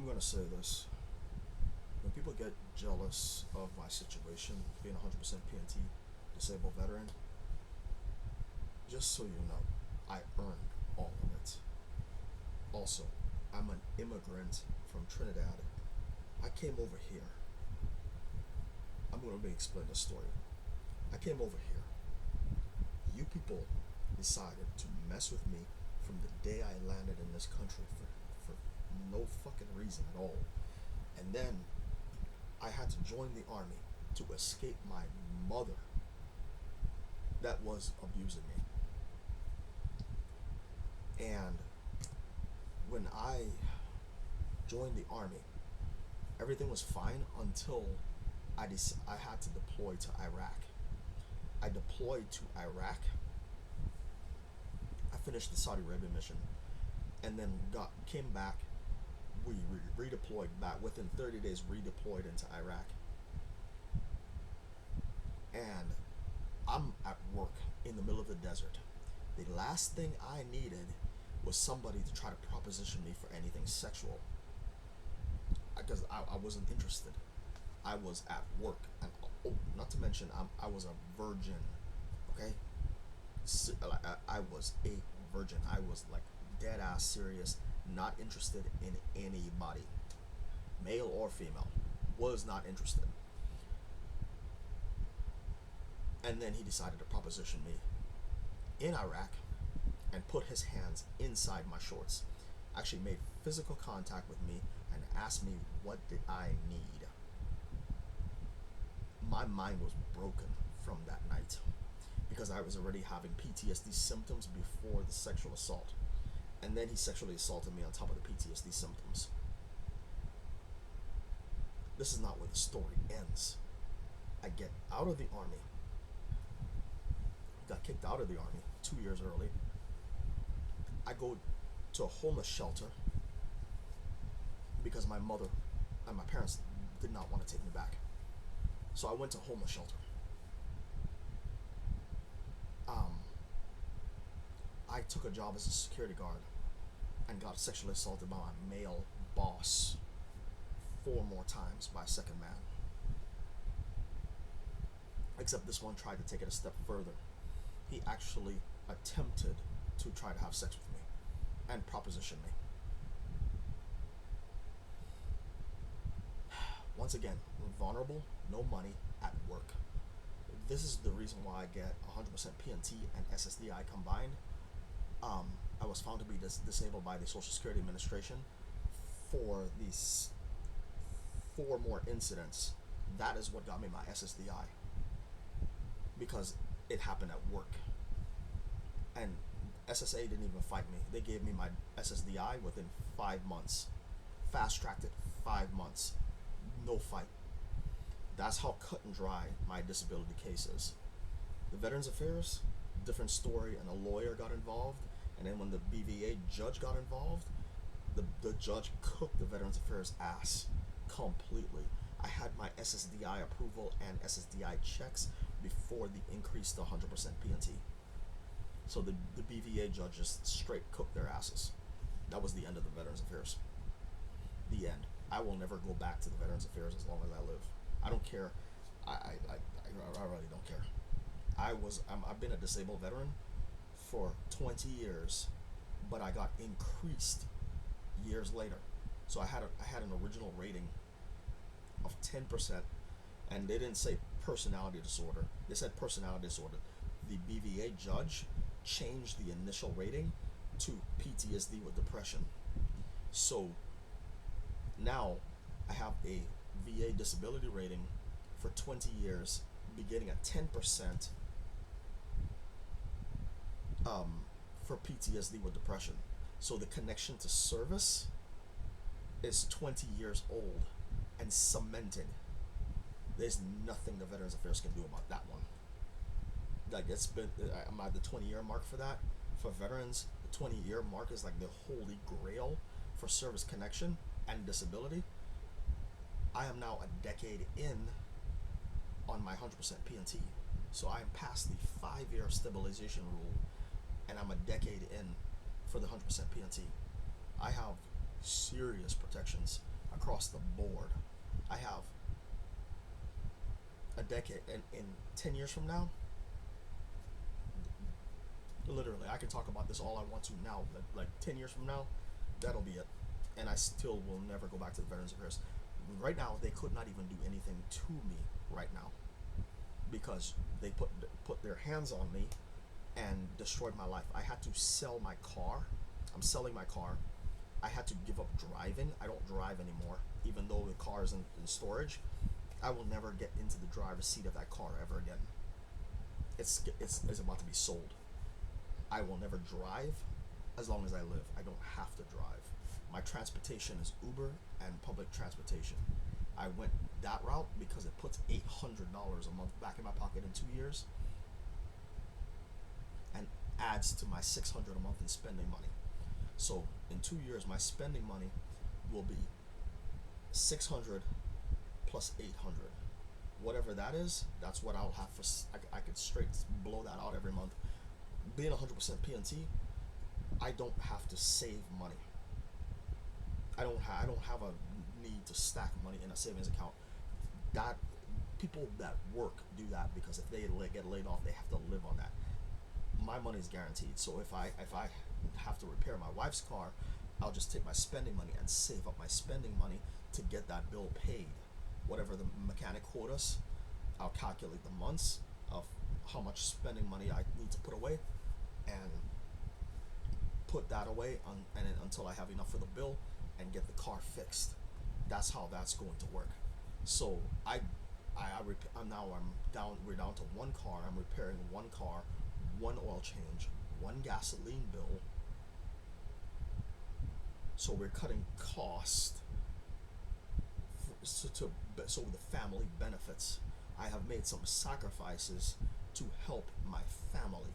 gonna say this. When people get jealous of my situation, being 100% PNT disabled veteran, just so you know, I earned all of it. Also, I'm an immigrant from Trinidad. I came over here. I'm gonna explain the story. I came over here. You people decided to mess with me from the day I landed in this country for no fucking reason at all. And then I had to join the army to escape my mother that was abusing me. And when I joined the army, everything was fine until I had to deploy to Iraq. I deployed to Iraq. I finished the Saudi Arabia mission, and then came back. We redeployed back within 30 days. Redeployed into Iraq, and I'm at work in the middle of the desert. The last thing I needed was somebody to try to proposition me for anything sexual, because I wasn't interested. I was at work, and oh, not to mention I was a virgin. Okay, I was a virgin. I was like dead ass serious, not interested in anybody, male or female. Was not interested. And then he decided to proposition me in Iraq and put his hands inside my shorts. Actually made physical contact with me and asked me what did I need. My mind was broken from that night because I was already having PTSD symptoms before the sexual assault. And then he sexually assaulted me on top of the PTSD symptoms. This is not where the story ends. I get out of the army. Got kicked out of the army 2 years early. I go to a homeless shelter because my mother and my parents did not want to take me back. So I went to a homeless shelter. I took a job as a security guard and got sexually assaulted by my male boss 4 more times by a second man. Except this one tried to take it a step further. He actually attempted to try to have sex with me and proposition me. Once again, vulnerable, no money, at work. This is the reason why I get 100% PNT and SSDI combined. I was found to be disabled by the Social Security Administration for these 4 more incidents. That is what got me my SSDI, because it happened at work. And SSA didn't even fight me. They gave me my SSDI within 5 months. Fast tracked it 5 months. No fight. That's how cut and dry my disability case is. The Veterans Affairs, different story, and a lawyer got involved. And then when the BVA judge got involved, the judge cooked the Veterans Affairs ass completely. I had my SSDI approval and SSDI checks before the increase to 100% PNT. So the BVA judges straight cooked their asses. That was the end of the Veterans Affairs. The end. I will never go back to the Veterans Affairs as long as I live. I don't care. I really don't care. I've been a disabled veteran for 20 years, but I got increased years later. So I had an original rating of 10%, and they didn't say personality disorder. They said personality disorder. The BVA judge changed the initial rating to PTSD with depression. So now I have a VA disability rating for 20 years, beginning at 10% for PTSD with depression. So the connection to service is 20 years old and cemented. There's nothing the Veterans Affairs can do about that one. Like, it's been, I'm at the 20-year mark for that. For veterans, the 20-year mark is like the holy grail for service connection and disability. I am now a decade in on my 100% PNT. So I am past the 5-year stabilization rule, and I'm a decade in for the 100% PNT. I have serious protections across the board. I have a decade, and in 10 years from now, literally, I can talk about this all I want to now, but like 10 years from now, that'll be it. And I still will never go back to the Veterans Affairs. Right now, they could not even do anything to me right now because they put their hands on me and destroyed my life. I had to sell my car. I'm selling my car. I had to give up driving. I don't drive anymore, even though the car is in storage. I will never get into the driver's seat of that car ever again. It's about to be sold. I will never drive as long as I live. I don't have to drive. My transportation is Uber and public transportation. I went that route because it puts $800 a month back in my pocket in 2 years and adds to my $600 a month in spending money. So in 2 years, my spending money will be 600 plus 800. Whatever that is, that's what I'll have for. I could straight blow that out every month. Being 100% PNT, I don't have to save money. I don't have a need to stack money in a savings account. That people that work do that because if they get laid off, they have to live on that. My money is guaranteed. So if I have to repair my wife's car, I'll just take my spending money and save up my spending money to get that bill paid. Whatever the mechanic quote us, I'll calculate the months of how much spending money I need to put away, and put that away until I have enough for the bill and get the car fixed. That's how that's going to work. So I'm down. We're down to one car. I'm repairing one car, one oil change, one gasoline bill. So we're cutting cost so the family benefits. I have made some sacrifices to help my family.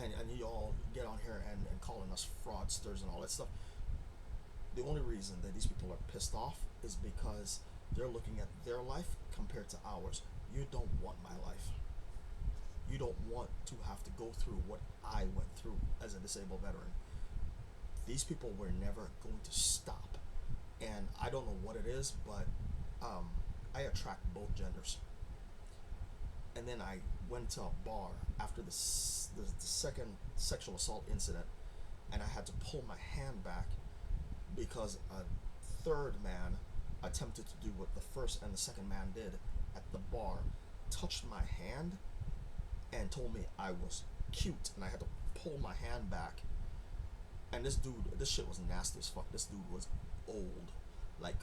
And you all get on here and calling us fraudsters and all that stuff. The only reason that these people are pissed off is because they're looking at their life compared to ours. You don't want my life. You don't want to have to go through what I went through as a disabled veteran. These people were never going to stop. And I don't know what it is, but I attract both genders. And then I went to a bar after the second sexual assault incident, and I had to pull my hand back because a third man attempted to do what the first and the second man did at the bar, touched my hand and told me I was cute, and I had to pull my hand back. And this shit was nasty as fuck. This dude was old, like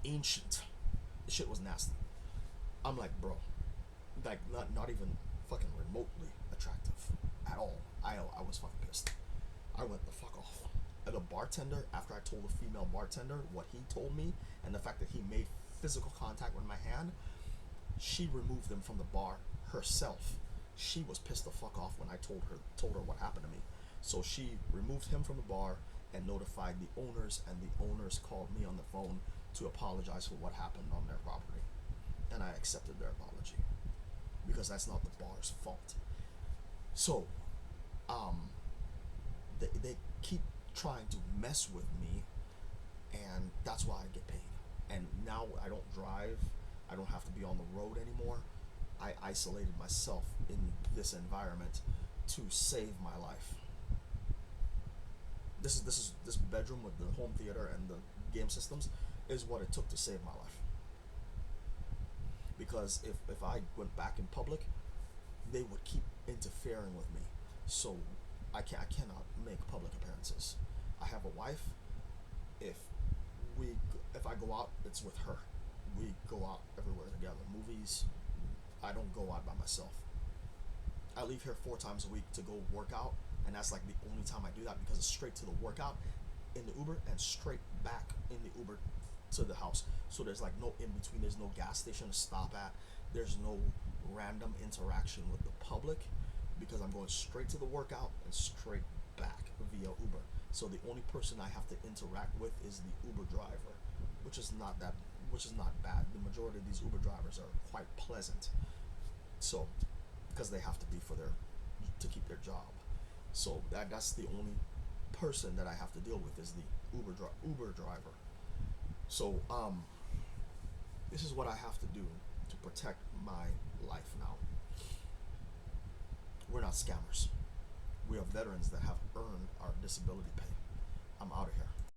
ancient. This shit was nasty. I'm like, bro, like not even fucking remotely attractive at all. I was fucking pissed. I went the fuck off. And the bartender, after I told the female bartender what he told me and the fact that he made physical contact with my hand, she removed him from the bar herself. She was pissed the fuck off when I told her what happened to me. So she removed him from the bar and notified the owners, and the owners called me on the phone to apologize for what happened on their property. And I accepted their apology because that's not the bar's fault. So, they keep trying to mess with me, and that's why I get paid. And now I don't drive. I don't have to be on the road anymore. I isolated myself in this environment to save my life. This bedroom with the home theater and the game systems is what it took to save my life. Because if I went back in public, they would keep interfering with me. So I cannot make public appearances. I have a wife. If I go out, it's with her. We go out everywhere together. Movies. I don't go out by myself. I leave here 4 times a week to go work out, and that's like the only time I do that because it's straight to the workout in the Uber and straight back in the Uber to the house. So there's like no in between. There's no gas station to stop at. There's no random interaction with the public because I'm going straight to the workout and straight back via Uber. So the only person I have to interact with is the Uber driver, which is not bad. The majority of these Uber drivers are quite pleasant. So, because they have to be to keep their job. So that's the only person that I have to deal with is the Uber driver. So this is what I have to do to protect my life now. We're not scammers. We are veterans that have earned our disability pay. I'm out of here.